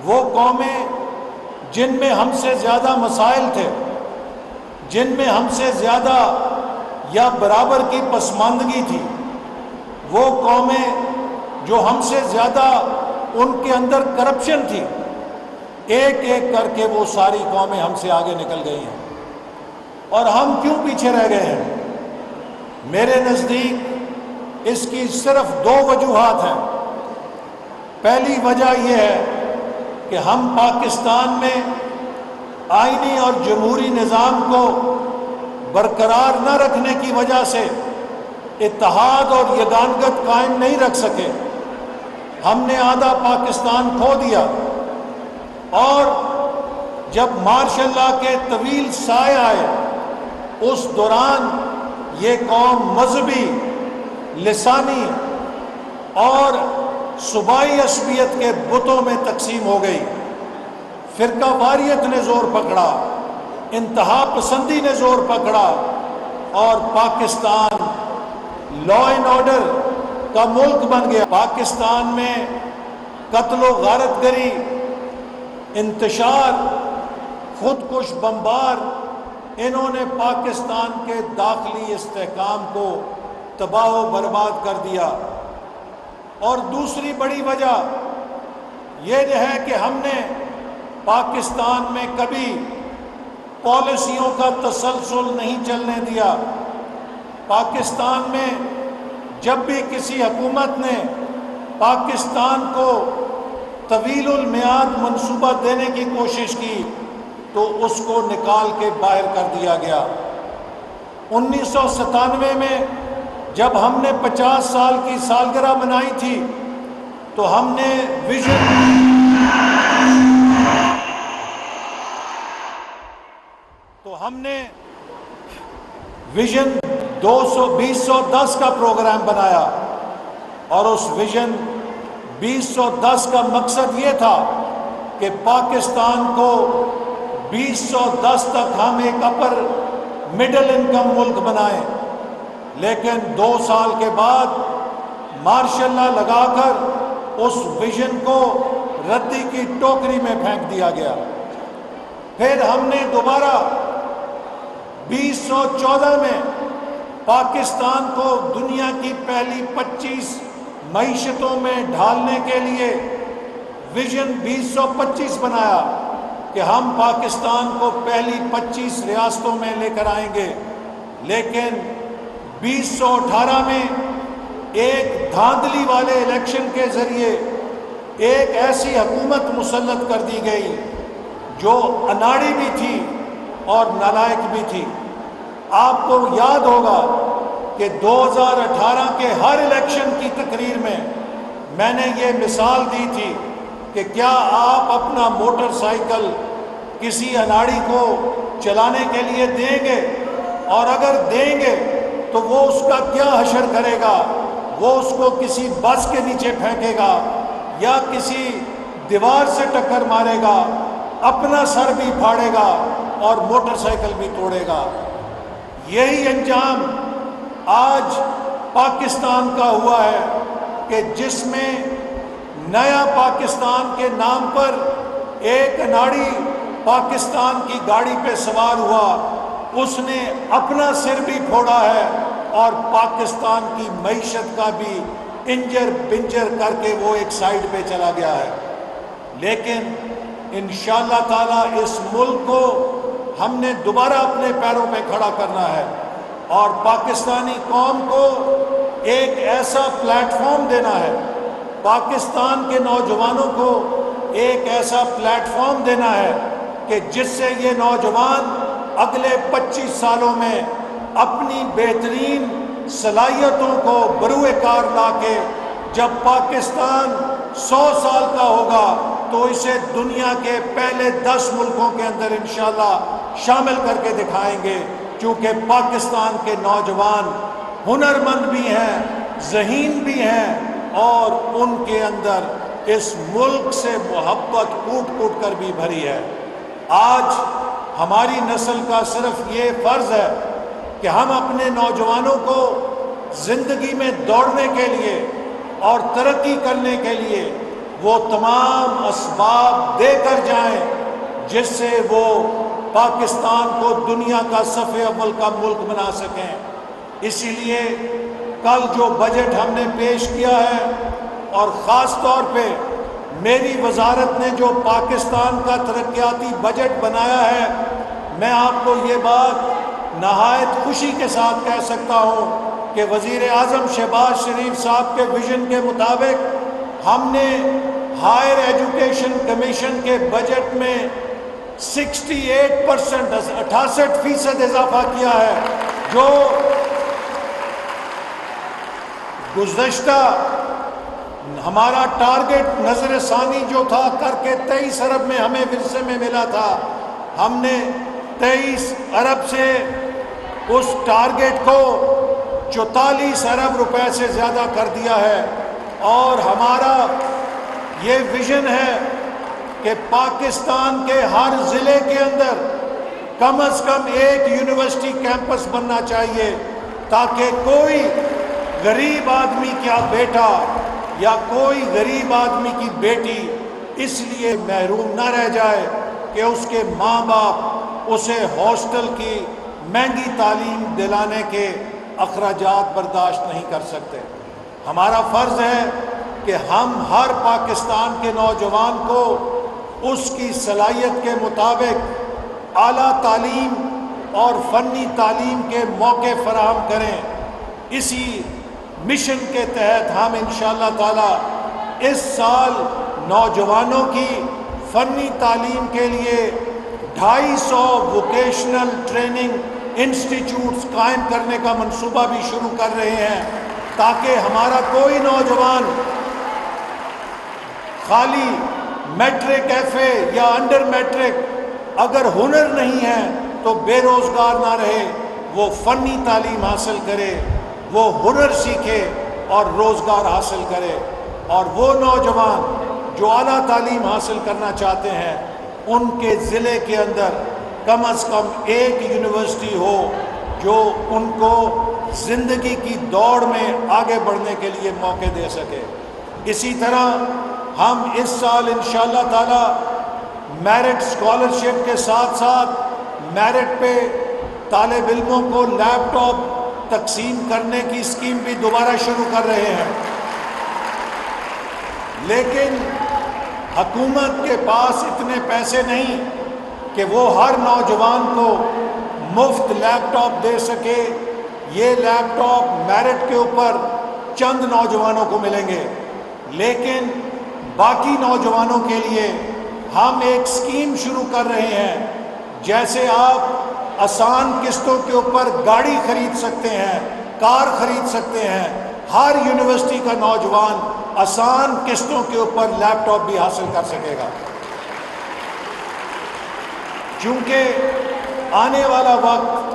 وہ قومیں جن میں ہم سے زیادہ مسائل تھے، جن میں ہم سے زیادہ یا برابر کی پسماندگی تھی، وہ قومیں جو ہم سے زیادہ ان کے اندر کرپشن تھی، ایک ایک کر کے وہ ساری قومیں ہم سے آگے نکل گئی ہیں۔ اور ہم کیوں پیچھے رہ گئے ہیں؟ میرے نزدیک اس کی صرف دو وجوہات ہیں۔ پہلی وجہ یہ ہے کہ ہم پاکستان میں آئینی اور جمہوری نظام کو برقرار نہ رکھنے کی وجہ سے اتحاد اور یگانگت قائم نہیں رکھ سکے۔ ہم نے آدھا پاکستان کھو دیا، اور جب مارشل لاء کے طویل سائے آئے، اس دوران یہ قوم مذہبی، لسانی اور صوبائی عصبیت کے بتوں میں تقسیم ہو گئی۔ فرقہ واریت نے زور پکڑا، انتہا پسندی نے زور پکڑا، اور پاکستان لا اینڈ آرڈر کا ملک بن گیا۔ پاکستان میں قتل و غارت گری، انتشار، خودکش بمبار، انہوں نے پاکستان کے داخلی استحکام کو تباہ و برباد کر دیا۔ اور دوسری بڑی وجہ یہ ہے کہ ہم نے پاکستان میں کبھی پالیسیوں کا تسلسل نہیں چلنے دیا۔ پاکستان میں جب بھی کسی حکومت نے پاکستان کو طویل المیعاد منصوبہ دینے کی کوشش کی تو اس کو نکال کے باہر کر دیا گیا۔ 1997 میں جب ہم نے 50 سال کی سالگرہ منائی تھی تو ہم نے ویژن 2010 کا پروگرام بنایا، اور اس ویژن 2010 کا مقصد یہ تھا کہ پاکستان کو 2010 تک ہم ایک اپر مڈل انکم ملک بنائیں۔ لیکن 2 سال کے بعد مارشل لاء لگا کر اس ویژن کو ردی کی ٹوکری میں پھینک دیا گیا۔ پھر ہم نے دوبارہ 2014 میں پاکستان کو دنیا کی پہلی 25 معیشتوں میں ڈھالنے کے لیے ویژن 2025 بنایا کہ ہم پاکستان کو پہلی 25 ریاستوں میں لے کر آئیں گے۔ لیکن 2018 میں ایک دھاندلی والے الیکشن کے ذریعے ایک ایسی حکومت مسلط کر دی گئی جو اناڑی بھی تھی اور نالائق بھی تھی۔ آپ کو یاد ہوگا کہ 2018 کے ہر الیکشن کی تقریر میں نے یہ مثال دی تھی کہ کیا آپ اپنا موٹر سائیکل کسی اناڑی کو چلانے کے لیے دیں گے؟ اور اگر دیں گے تو وہ اس کا کیا حشر کرے گا؟ وہ اس کو کسی بس کے نیچے پھینکے گا یا کسی دیوار سے ٹکر مارے گا، اپنا سر بھی پھاڑے گا اور موٹر سائیکل بھی توڑے گا۔ یہی انجام آج پاکستان کا ہوا ہے کہ جس میں نیا پاکستان کے نام پر ایک اناڑی پاکستان کی گاڑی پہ سوار ہوا، اس نے اپنا سر بھی پھوڑا ہے اور پاکستان کی معیشت کا بھی انجر بنجر کر کے وہ ایک سائیڈ پہ چلا گیا ہے۔ لیکن انشاءاللہ تعالی اس ملک کو ہم نے دوبارہ اپنے پیروں پہ کھڑا کرنا ہے اور پاکستانی قوم کو ایک ایسا پلیٹ فارم دینا ہے، پاکستان کے نوجوانوں کو ایک ایسا پلیٹ فارم دینا ہے کہ جس سے یہ نوجوان اگلے 25 سالوں میں اپنی بہترین صلاحیتوں کو بروئے کار لا کے جب پاکستان 100 سال کا ہوگا تو اسے دنیا کے پہلے 10 ملکوں کے اندر انشاءاللہ شامل کر کے دکھائیں گے، کیونکہ پاکستان کے نوجوان ہنرمند بھی ہیں، ذہین بھی ہیں، اور ان کے اندر اس ملک سے محبت کوٹ کوٹ کر بھی بھری ہے۔ آج ہماری نسل کا صرف یہ فرض ہے کہ ہم اپنے نوجوانوں کو زندگی میں دوڑنے کے لیے اور ترقی کرنے کے لیے وہ تمام اسباب دے کر جائیں جس سے وہ پاکستان کو دنیا کا صف اول کا ملک بنا سکیں۔ اسی لیے کل جو بجٹ ہم نے پیش کیا ہے، اور خاص طور پہ میری وزارت نے جو پاکستان کا ترقیاتی بجٹ بنایا ہے، میں آپ کو یہ بات نہایت خوشی کے ساتھ کہہ سکتا ہوں کہ وزیر اعظم شہباز شریف صاحب کے ویژن کے مطابق ہم نے ہائر ایجوکیشن کمیشن کے بجٹ میں 68% 68% اضافہ کیا ہے، جو گزشتہ ہمارا ٹارگٹ نظر ثانی جو تھا کر کے 23 ارب میں ہمیں ورثے میں ملا تھا، ہم نے 23 ارب سے اس ٹارگٹ کو 44 ارب روپے سے زیادہ کر دیا ہے۔ اور ہمارا یہ ویژن ہے کہ پاکستان کے ہر ضلع کے اندر کم از کم ایک یونیورسٹی کیمپس بننا چاہیے، تاکہ کوئی غریب آدمی کا بیٹا یا کوئی غریب آدمی کی بیٹی اس لیے محروم نہ رہ جائے کہ اس کے ماں باپ اسے ہاسٹل کی مہنگی تعلیم دلانے کے اخراجات برداشت نہیں کر سکتے۔ ہمارا فرض ہے کہ ہم ہر پاکستان کے نوجوان کو اس کی صلاحیت کے مطابق اعلیٰ تعلیم اور فنی تعلیم کے موقع فراہم کریں۔ اسی مشن کے تحت ہم انشاءاللہ تعالی اس سال نوجوانوں کی فنی تعلیم کے لیے 250 ووکیشنل ٹریننگ انسٹیٹیوٹس قائم کرنے کا منصوبہ بھی شروع کر رہے ہیں، تاکہ ہمارا کوئی نوجوان خالی میٹرک ایف اے یا انڈر میٹرک اگر ہنر نہیں ہے تو بے روزگار نہ رہے، وہ فنی تعلیم حاصل کرے، وہ ہنر سیکھے اور روزگار حاصل کرے۔ اور وہ نوجوان جو اعلیٰ تعلیم حاصل کرنا چاہتے ہیں، ان کے ضلع کے اندر کم از کم ایک یونیورسٹی ہو جو ان کو زندگی کی دوڑ میں آگے بڑھنے کے لیے موقع دے سکے۔ اسی طرح ہم اس سال انشاءاللہ تعالی میرٹ اسکالرشپ کے ساتھ ساتھ میرٹ پہ طالب علموں کو لیپ ٹاپ تقسیم کرنے کی اسکیم بھی دوبارہ شروع کر رہے ہیں۔ لیکن حکومت کے پاس اتنے پیسے نہیں کہ وہ ہر نوجوان کو مفت لیپ ٹاپ دے سکے۔ یہ لیپ ٹاپ میرٹ کے اوپر چند نوجوانوں کو ملیں گے، لیکن باقی نوجوانوں کے لیے ہم ایک اسکیم شروع کر رہے ہیں۔ جیسے آپ آسان قسطوں کے اوپر گاڑی خرید سکتے ہیں، کار خرید سکتے ہیں، ہر یونیورسٹی کا نوجوان آسان قسطوں کے اوپر لیپ ٹاپ بھی حاصل کر سکے گا۔ چونکہ آنے والا وقت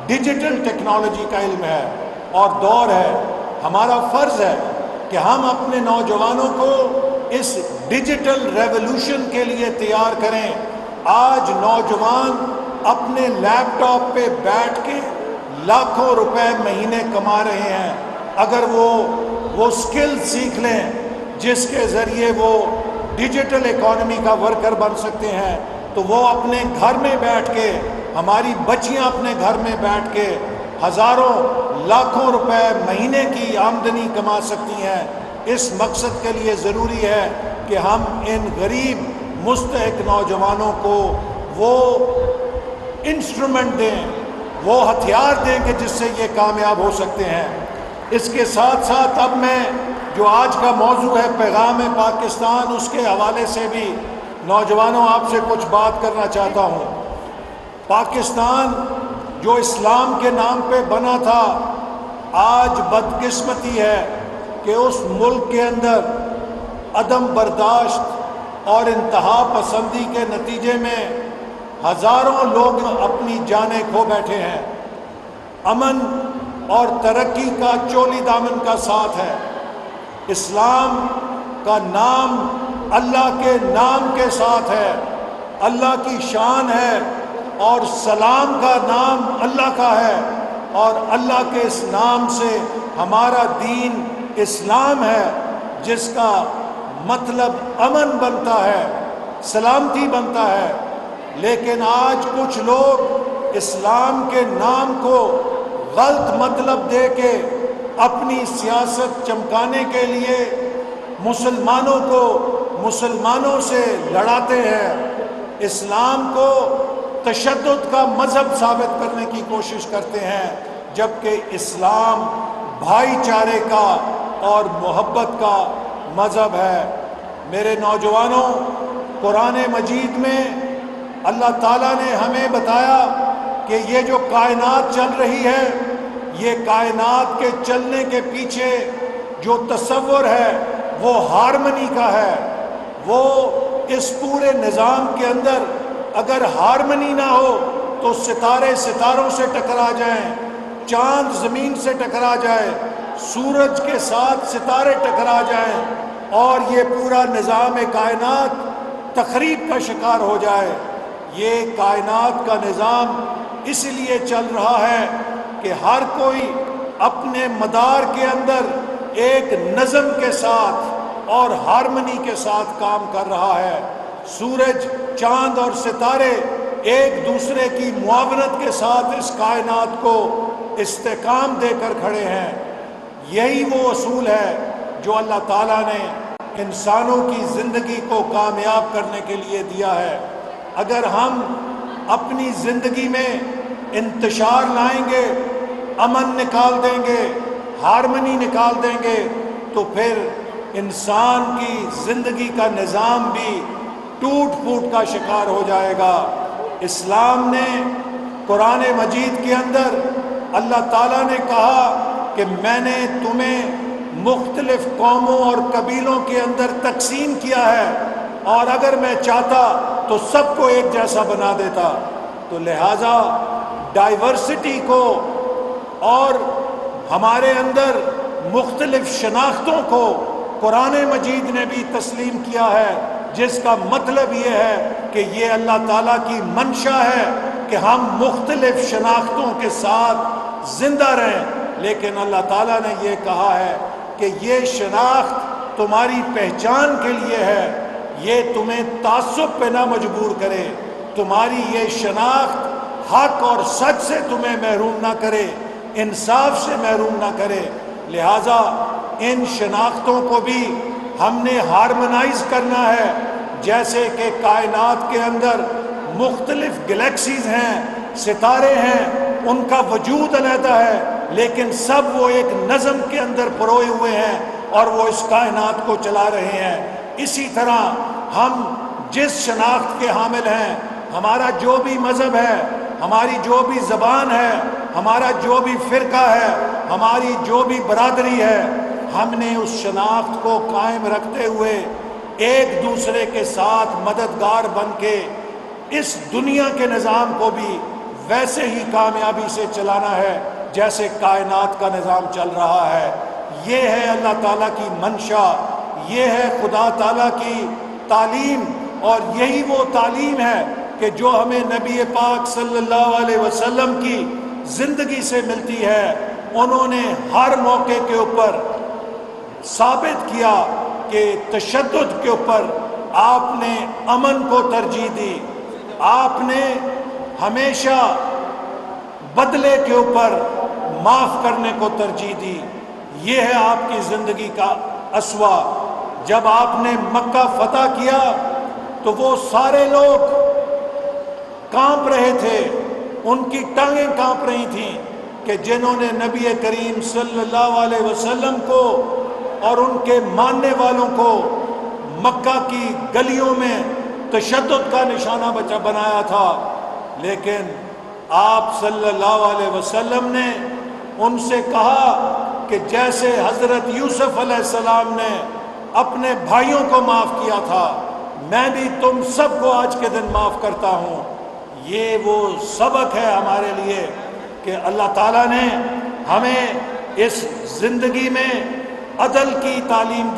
ڈیجیٹل ٹیکنالوجی کا علم ہے اور دور ہے، ہمارا فرض ہے کہ ہم اپنے نوجوانوں کو اس ڈیجیٹل ریولوشن کے لیے تیار کریں۔ آج نوجوان اپنے لیپ ٹاپ پہ بیٹھ کے لاکھوں روپے مہینے کما رہے ہیں۔ اگر وہ سکل سیکھ لیں جس کے ذریعے وہ ڈیجیٹل اکانومی کا ورکر بن سکتے ہیں، تو وہ اپنے گھر میں بیٹھ کے، ہماری بچیاں اپنے گھر میں بیٹھ کے ہزاروں لاکھوں روپے مہینے کی آمدنی کما سکتی ہیں۔ اس مقصد کے لیے ضروری ہے کہ ہم ان غریب مستحق نوجوانوں کو وہ انسٹرومنٹ دیں، وہ ہتھیار دیں کہ جس سے یہ کامیاب ہو سکتے ہیں۔ اس کے ساتھ ساتھ اب میں جو آج کا موضوع ہے پیغام پاکستان، اس کے حوالے سے بھی نوجوانوں آپ سے کچھ بات کرنا چاہتا ہوں۔ پاکستان جو اسلام کے نام پہ بنا تھا، آج بدقسمتی ہے کہ اس ملک کے اندر عدم برداشت اور انتہا پسندی کے نتیجے میں ہزاروں لوگ اپنی جانیں کھو بیٹھے ہیں۔ امن اور ترقی کا چولی دامن کا ساتھ ہے۔ اسلام کا نام اللہ کے نام کے ساتھ ہے، اللہ کی شان ہے، اور سلام کا نام اللہ کا ہے، اور اللہ کے اس نام سے ہمارا دین اسلام ہے، جس کا مطلب امن بنتا ہے، سلامتی بنتا ہے، لیکن آج کچھ لوگ اسلام کے نام کو غلط مطلب دے کے اپنی سیاست چمکانے کے لیے مسلمانوں کو مسلمانوں سے لڑاتے ہیں، اسلام کو تشدد کا مذہب ثابت کرنے کی کوشش کرتے ہیں، جبکہ اسلام بھائی چارے کا اور محبت کا مذہب ہے۔ میرے نوجوانوں، قرآن مجید میں اللہ تعالیٰ نے ہمیں بتایا کہ یہ جو کائنات چل رہی ہے، یہ کائنات کے چلنے کے پیچھے جو تصور ہے وہ ہارمنی کا ہے۔ وہ اس پورے نظام کے اندر اگر ہارمنی نہ ہو تو ستارے ستاروں سے ٹکرا جائیں، چاند زمین سے ٹکرا جائے، سورج کے ساتھ ستارے ٹکرا جائیں اور یہ پورا نظام کائنات تخریب کا شکار ہو جائے۔ یہ کائنات کا نظام اس لیے چل رہا ہے کہ ہر کوئی اپنے مدار کے اندر ایک نظم کے ساتھ اور ہارمنی کے ساتھ کام کر رہا ہے۔ سورج، چاند اور ستارے ایک دوسرے کی معاونت کے ساتھ اس کائنات کو استحکام دے کر کھڑے ہیں۔ یہی وہ اصول ہے جو اللہ تعالیٰ نے انسانوں کی زندگی کو کامیاب کرنے کے لیے دیا ہے۔ اگر ہم اپنی زندگی میں انتشار لائیں گے، امن نکال دیں گے، ہارمنی نکال دیں گے، تو پھر انسان کی زندگی کا نظام بھی ٹوٹ پھوٹ کا شکار ہو جائے گا۔ اسلام نے قرآن مجید کے اندر اللہ تعالیٰ نے کہا کہ میں نے تمہیں مختلف قوموں اور قبیلوں کے اندر تقسیم کیا ہے، اور اگر میں چاہتا تو سب کو ایک جیسا بنا دیتا۔ تو لہٰذا ڈائیورسٹی کو اور ہمارے اندر مختلف شناختوں کو قرآن مجید نے بھی تسلیم کیا ہے، جس کا مطلب یہ ہے کہ یہ اللہ تعالیٰ کی منشا ہے کہ ہم مختلف شناختوں کے ساتھ زندہ رہیں، لیکن اللہ تعالیٰ نے یہ کہا ہے کہ یہ شناخت تمہاری پہچان کے لیے ہے، یہ تمہیں تعصب پہ نہ مجبور کرے، تمہاری یہ شناخت حق اور سچ سے تمہیں محروم نہ کرے، انصاف سے محروم نہ کرے۔ لہٰذا ان شناختوں کو بھی ہم نے ہارمنائز کرنا ہے، جیسے کہ کائنات کے اندر مختلف گلیکسیز ہیں، ستارے ہیں، ان کا وجود علیحدہ ہے، لیکن سب وہ ایک نظم کے اندر پروئے ہوئے ہیں اور وہ اس کائنات کو چلا رہے ہیں۔ اسی طرح ہم جس شناخت کے حامل ہیں، ہمارا جو بھی مذہب ہے، ہماری جو بھی زبان ہے، ہمارا جو بھی فرقہ ہے، ہماری جو بھی برادری ہے، ہم نے اس شناخت کو قائم رکھتے ہوئے ایک دوسرے کے ساتھ مددگار بن کے اس دنیا کے نظام کو بھی ویسے ہی کامیابی سے چلانا ہے جیسے کائنات کا نظام چل رہا ہے۔ یہ ہے اللہ تعالیٰ کی منشا، یہ ہے خدا تعالیٰ کی تعلیم، اور یہی وہ تعلیم ہے کہ جو ہمیں نبی پاک صلی اللہ علیہ وسلم کی زندگی سے ملتی ہے۔ انہوں نے ہر موقع کے اوپر ثابت کیا کہ تشدد کے اوپر آپ نے امن کو ترجیح دی، آپ نے ہمیشہ بدلے کے اوپر معاف کرنے کو ترجیح دی۔ یہ ہے آپ کی زندگی کا اسوہ۔ جب آپ نے مکہ فتح کیا تو وہ سارے لوگ کانپ رہے تھے، ان کی ٹانگیں کانپ رہی تھیں کہ جنہوں نے نبی کریم صلی اللہ علیہ وسلم کو اور ان کے ماننے والوں کو مکہ کی گلیوں میں تشدد کا نشانہ بنایا تھا، لیکن آپ صلی اللہ علیہ وسلم نے ان سے کہا کہ جیسے حضرت یوسف علیہ السلام نے اپنے بھائیوں کو معاف کیا تھا، میں بھی تم سب کو آج کے دن معاف کرتا ہوں۔ یہ وہ سبق ہے ہمارے لیے کہ اللہ تعالیٰ نے ہمیں اس زندگی میں عدل کی تعلیم دی۔